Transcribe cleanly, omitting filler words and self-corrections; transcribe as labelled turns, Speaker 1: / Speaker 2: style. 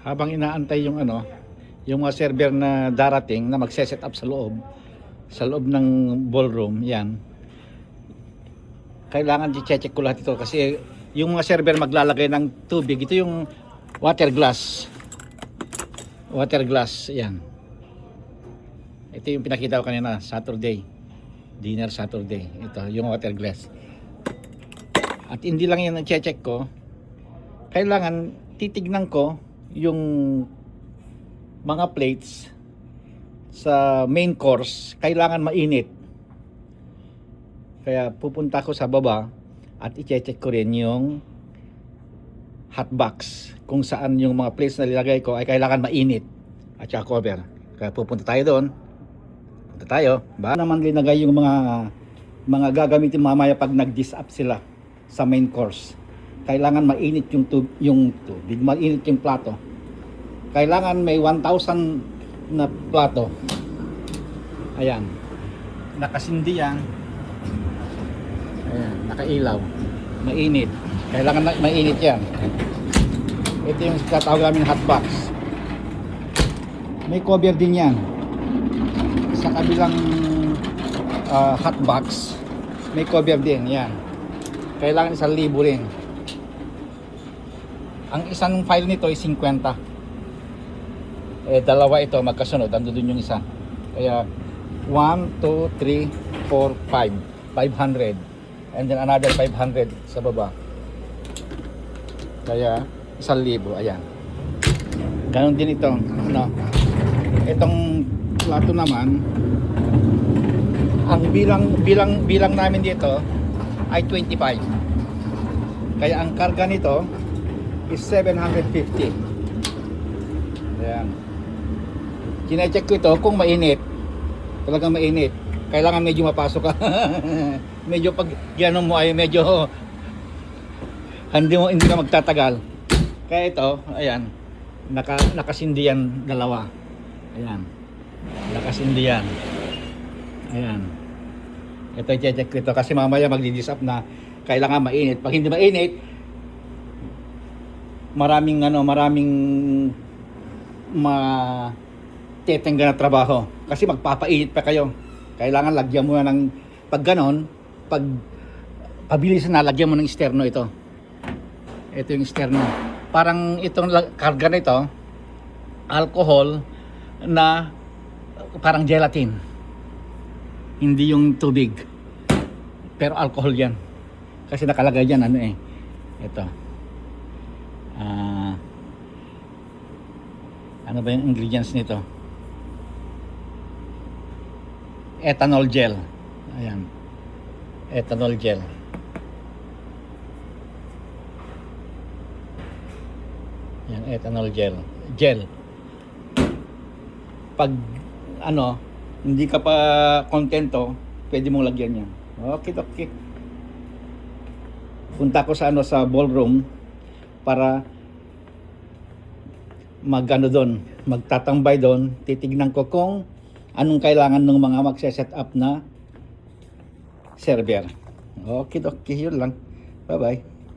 Speaker 1: habang inaantay yung ano, yung mga server na darating na magse-set up sa loob ng ballroom, yan. Kailangan i-check ko lahat ito kasi yung mga server maglalagay ng tubig. Ito yung water glass. Water glass, yan. Ito yung pinakita ko kanina, Saturday. Dinner Saturday. Ito, yung water glass. At hindi lang yan i-check ko. Kailangan titignan ko yung mga plates sa main course, kailangan mainit. Kaya pupunta ko sa baba at i-check ko rin yung hot box kung saan yung mga plates na nilagay ko ay kailangan mainit at saka cover. Kaya pupunta tayo doon. Punta tayo. Ba naman linagay yung mga gagamitin mamaya pag nag-dish up sila sa main course. Kailangan mainit yung tubig, mainit yung plato. Kailangan may 1,000 na plato. Ayan. Nakasindi yan. Ayan, nakailaw. Mainit. Kailangan mainit yan. Ito yung tatawag namin hot box. May cover din yan. Sa kabilang hot box, may cover din. Yan. Kailangan 1,000 rin. Ang isang file nito ay 50. Dalawa ito magkasunod. Ando dun yung isa. Kaya 1, 2, 3, 4, 5. 500. And then another 500 sa baba. Kaya 1,000. Ayan. Ganon din ito. Ano? Itong plato naman, ang bilang namin dito ay 25. Kaya ang karga nito is 750. Ayan. Kine-check ko ito kung mainit. Talagang mainit. Kailangan medyo mapasok ka. Medyo pag gano'n mo ay medyo hindi ka magtatagal. Kaya ito, ayan, nakasindi yan dalawa. Ayan. Nakasindi yan. Ayan. Ito i-check ko ito kasi mamaya magdi-dish up na kailangan mainit. Pag hindi mainit, maraming tetengga na trabaho kasi magpapainit pa kayo. Kailangan lagyan mo na ng pag ganon, pag pabilis na lagyan mo ng sterno ito. Ito yung sterno. Parang itong karga na ito, alcohol na parang gelatin. Hindi yung tubig. Pero alcohol yan. Kasi nakalagay dyan ano eh. Ito. Ano ba yung ingredients nito? Ethanol gel. Ayan. Ethanol gel. Yan, ethanol gel. Gel. Pag ano, hindi ka pa kontento, pwede mong lagyan yan. Okay. Punta ko sa sa ballroom para magtatambay doon, titignan ko kung anong kailangan ng mga magse-set up na server. Okay, yun lang. Bye-bye.